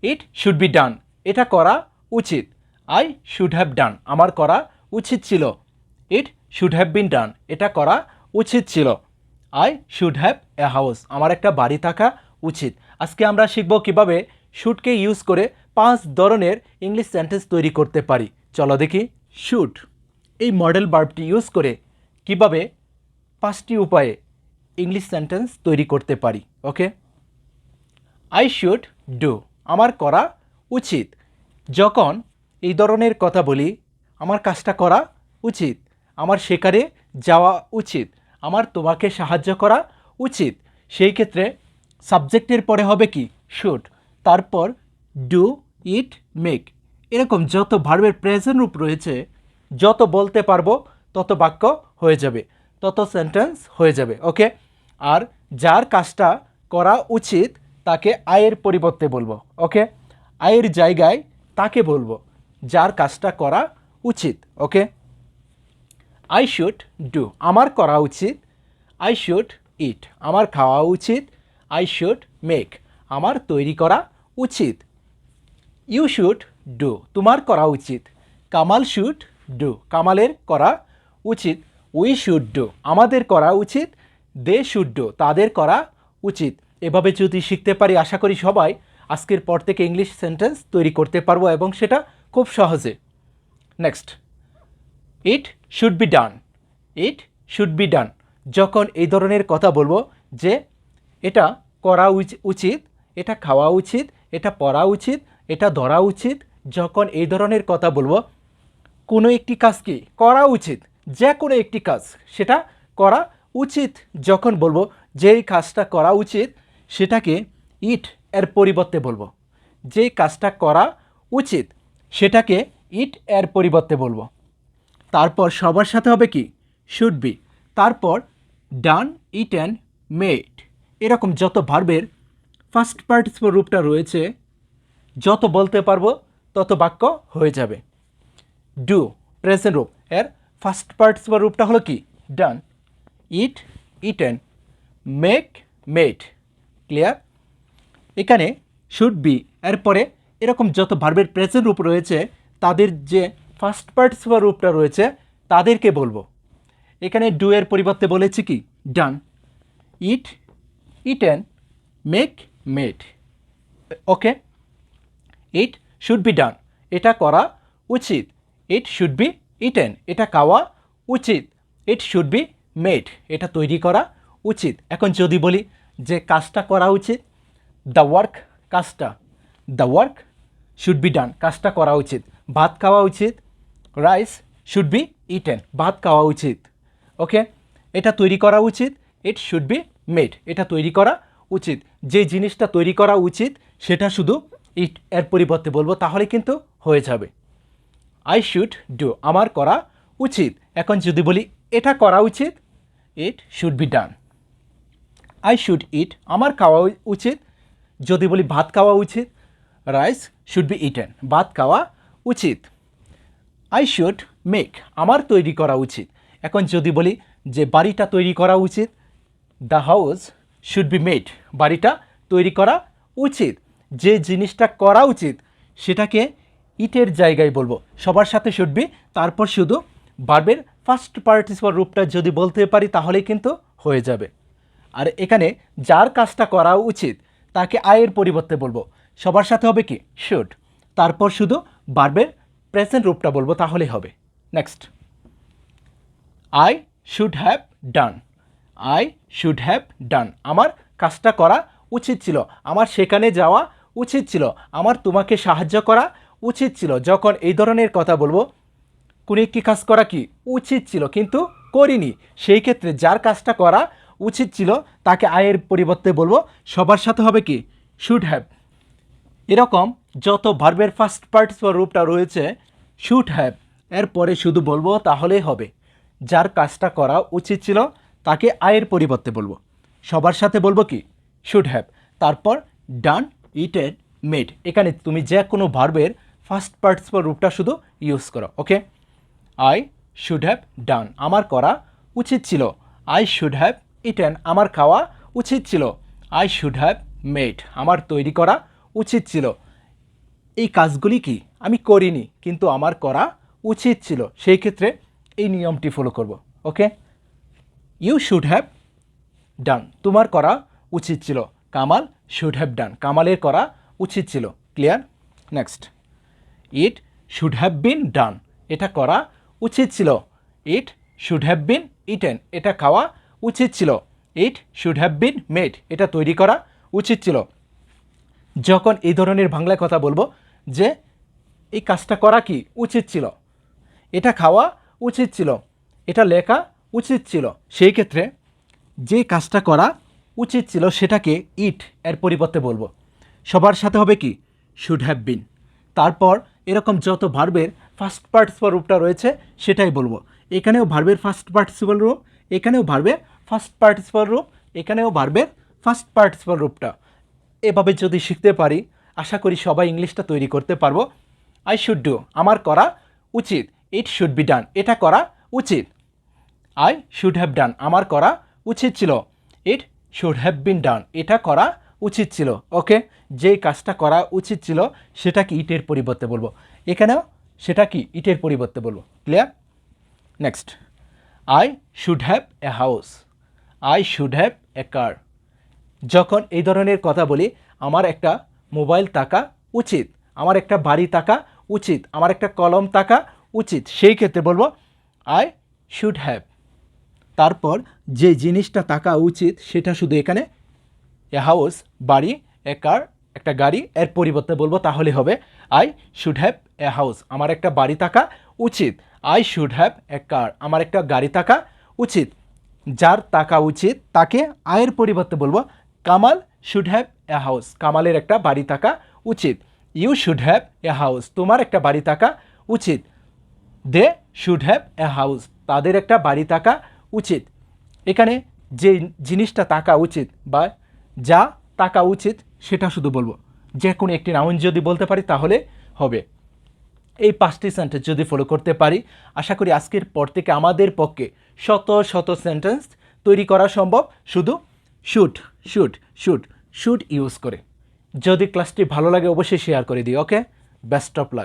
It should be done, এটা করা উচিত। আই শুড হ্যাভ ডান, আমার করা উচিত ছিল। It should have been done, এটা করা উচিত ছিল। I should have a house, আমার একটা বাড়ি থাকা উচিত। আজকে আমরা শিখব কিভাবে শুডকে ইউজ করে 5 ধরনের ইংলিশ সেন্টেন্স তৈরি করতে পারি। চলো দেখি। শুড এই মডেল ভার্বটি ইউজ করে কিভাবে 5টি উপায়ে ইংলিশ সেন্টেন্স তৈরি করতে পারি। ওকে, আই শুড ডু, আমার করা উচিত। যখন এই ধরনের কথা বলি, আমার কাজটা করা উচিত, আমার সেখানে যাওয়া উচিত, আমার তোমাকে সাহায্য করা উচিত, সেই ক্ষেত্রে সাবজেক্টের পরে হবে কি শুড, তারপর ডু, ইট, মেক, এরকম যত ভার্বের প্রেজেন্ট রূপ রয়েছে, যত বলতে পারবো তত বাক্য হয়ে যাবে, তত সেন্টেন্স হয়ে যাবে। ওকে, আর যার কাজটা করা উচিত তাকে আয়ের পরিবর্তে বলবো। ওকে, আয়ের জায়গায় তাকে বলবো যার কাজটা করা উচিত। ওকে, আই শুড ডু, আমার করা উচিত। আই শুড ইট, আমার খাওয়া উচিত। আই শুড মেক, আমার তৈরি করা উচিত। ইউ শুড ডু, তোমার করা উচিত। কামাল শুড ডু, কামালের করা উচিত। উই শুড ডু, আমাদের করা উচিত। দে শুড ডু, তাদের করা উচিত। এভাবে যদি শিখতে পারি, আশা করি সবাই আজকের পর থেকে ইংলিশ সেন্টেন্স তৈরি করতে পারবো, এবং সেটা খুব সহজে। Next, it should be done. It should be ডান, যখন এই ধরনের কথা বলবো যে এটা করা উচিত, এটা খাওয়া উচিত, এটা পড়া উচিত, এটা ধরা উচিত, যখন এই ধরনের কথা বলবো, কোনো একটি কাজ কি করা উচিত, যে কোনো একটি কাজ সেটা করা উচিত যখন বলবো, যেই কাজটা করা উচিত সেটাকে ইট এর পরিবর্তে বলবো। যেই কাজটা করা উচিত সেটাকে ইট এর পরিবর্তে বলবো। তারপর সবার সাথে হবে কি শুড বি, তারপর ডান, ইটেন, মেড, এরকম যত ভার্বের ফার্স্ট পার্টিসিপল রূপটা রয়েছে, যত বলতে পারবো তত বাক্য হয়ে যাবে। ডু প্রেজেন্ট রূপ, এর ফার্স্ট পার্টিসিপল রূপটা হলো কি done. Eat, eaten, make, made. Clear? এখানে শুড বি এরপরে এরকম যত ভার্বের প্রেজেন্ট রূপ রয়েছে, তাদের যে ফার্স্ট পার্টিসিপল রূপটা রয়েছে তাদেরকে বলবো। এখানে ডু এর পরিবর্তে বলেছি কি done. Eat, eaten, make, made. Okay, it should be done, এটা করা উচিত। ইট শুড বি ইটেন, এটা খাওয়া উচিত। ইট শুড বি মেড, এটা তৈরি করা উচিত। এখন যদি বলি যে কাজটা করা উচিত, দ্য ওয়ার্ক, কাজটা, দ্য ওয়ার্ক শুড বি ডান, কাজটা করা উচিত। ভাত খাওয়া উচিত, রাইস শুড বি ইটেন, ভাত খাওয়া উচিত। ওকে, এটা তৈরি করা উচিত। ইট শুড বি মেড, এটা তৈরি করা উচিত। যে জিনিসটা তৈরি করা উচিত সেটা শুধু ইট এর পরিবর্তে বলবো, তাহলে কিন্তু হয়ে যাবে। আই শুড ডু, আমার করা উচিত। এখন যদি বলি এটা করা উচিত, it should be done. I should eat, আমার খাওয়া উচিত। যদি বলি ভাত খাওয়া উচিত, রাইস শুড বি ইটেন, ভাত খাওয়া উচিত। আই শুড মেক, আমার তৈরি করা উচিত। এখন যদি বলি যে বাড়িটা তৈরি করা উচিত, the house should be made, বাড়িটা তৈরি করা উচিত। যে জিনিসটা করা উচিত সেটাকে ইটের জায়গায় বলবো, সবার সাথে শুড বি, তারপর শুধু ভার্বের ফার্স্ট পার্টিসিপল রূপটা যদি বলতে পারি তাহলেই কিন্তু হয়ে যাবে। আর এখানে যার কাজটা করা উচিত তাকে আয়ের পরিবর্তে বলবো, সবার সাথে হবে কি শুড, তারপর শুধু ভার্বের প্রেজেন্ট রূপটা বলবো, তাহলেই হবে। Next, I should have done. I should have done, আমার কাজটা করা উচিত ছিল, আমার সেখানে যাওয়া উচিত ছিল, আমার তোমাকে সাহায্য করা উচিত ছিল। যখন এই ধরনের কথা বলবো, কোনো একটি কাজ করা কি উচিত ছিল কিন্তু করিনি, সেই ক্ষেত্রে যার কাজটা করা উচিত ছিল তাকে আয়ের পরিবর্তে বলবো, সবার সাথে হবে কি শুড হ্যাভ। এরকম যত ভার্বের ফার্স্ট পার্টিসিপল রূপটা রয়েছে, শুড হ্যাভ এর পরে শুধু বলবো, তাহলেই হবে। যার কাজটা করা উচিত ছিল তাকে আয়ের পরিবর্তে বলবো, সবার সাথে বলবো কি শুড হ্যাভ, তারপর ডান, ইটেন, মেড। এখানে তুমি যে কোনো ভার্বের ফার্স্ট পার্টিসিপল রূপটা শুধু ইউজ করো। ওকে, আই শুড হ্যাভ ডান, আমার করা উচিত ছিল। আই শুড হ্যাভ ইটেন, আমার খাওয়া উচিত ছিল। আই শুড হ্যাভ মেড, আমার তৈরি করা উচিত ছিল। এই কাজগুলি কি আমি করিনি কিন্তু আমার করা উচিত ছিল, সেই ক্ষেত্রে এই নিয়মটি ফলো করব। ওকে, ইউ শুড হ্যাভ ডান, তোমার করা উচিত ছিল। কামাল শুড হ্যাভ ডান, কামালের করা উচিত ছিল। Clear? Next, it should have been done, এটা করা উচিত ছিল। It should have been eaten, এটা খাওয়া উচিত ছিল। It should have been made, এটা তৈরি করা উচিত ছিল। যখন এই ধরনের বাংলায় কথা বলবো যে এই কাজটা করা কি উচিত ছিল, এটা খাওয়া উচিত ছিল, এটা লেখা উচিত ছিল, সেই ক্ষেত্রে যে কাজটা করা উচিত ছিল সেটাকে ইট এর পরিবর্তে বলবো। সবার সাথে হবে কি শুড হ্যাভ বিন। তারপর এরকম যত ভার্বের ফার্স্ট পার্টিসিপল রূপটা রয়েছে সেটাই বলবো। এখানেও ভার্বের ফার্স্ট পার্টিসিপল রূপ, এখানেও ভার্বের ফার্স্ট পার্টিসিপল রূপ, এখানেও ভার্বের ফার্স্ট পার্টিসিপল রূপটা। এভাবে যদি শিখতে পারি আশা করি সবাই ইংলিশটা তৈরি করতে পারবো। আই শুড ডু, আমার করা উচিত। ইট শুড বি ডান, এটা করা উচিত। আই শুড হ্যাভ ডান, আমার করা উচিত ছিল। It should have been done, এটা করা উচিত ছিল। ওকে, যেই কাজটা করা উচিত ছিল সেটা কি ইটের পরিবর্তে বলবো, এখানেও সেটা কি ইটের পরিবর্তে বলবো। Clear? Next, I should have a house, I should have a car. যখন এই ধরনের কথা বলি আমার একটা মোবাইল থাকা উচিত, আমার একটা বাড়ি থাকা উচিত, আমার একটা কলম থাকা উচিত, সেই ক্ষেত্রে বলবো আই শুড হ্যাভ। তারপর যে জিনিসটা থাকা উচিত সেটা শুধু এখানে এ হাউস বাড়ি, এ কার একটা গাড়ি, এর পরিবর্তে বলবো, তাহলে হবে I should have a house, আমার একটা বাড়ি থাকা উচিত। আই শুড হ্যাভ এ কার, আমার একটা গাড়ি থাকা উচিত। যার থাকা উচিত তাকে আয়ের পরিবর্তে বলবো Kamal should have a house, কামালের একটা বাড়ি থাকা উচিত। You should have a house, তোমার একটা বাড়ি থাকা উচিত। They should have a house, তাদের একটা বাড়ি থাকা উচিত। এখানে যে জিনিসটা থাকা উচিত বা যা থাকা উচিত সেটা শুধু বলবো। যে কোনো একটি নাউন যদি বলতে পারি তাহলে হবে। এই 5টি সেন্টেন্স যদি ফলো করতে পারি আশা করি আজকের পর থেকে আমাদের পক্ষে শত শত সেন্টেন্স তৈরি করা সম্ভব, শুধু should should should should use করে। যদি ক্লাসটি ভালো লাগে অবশ্যই শেয়ার করে দিও। ওকে, বেস্ট অফ লাক।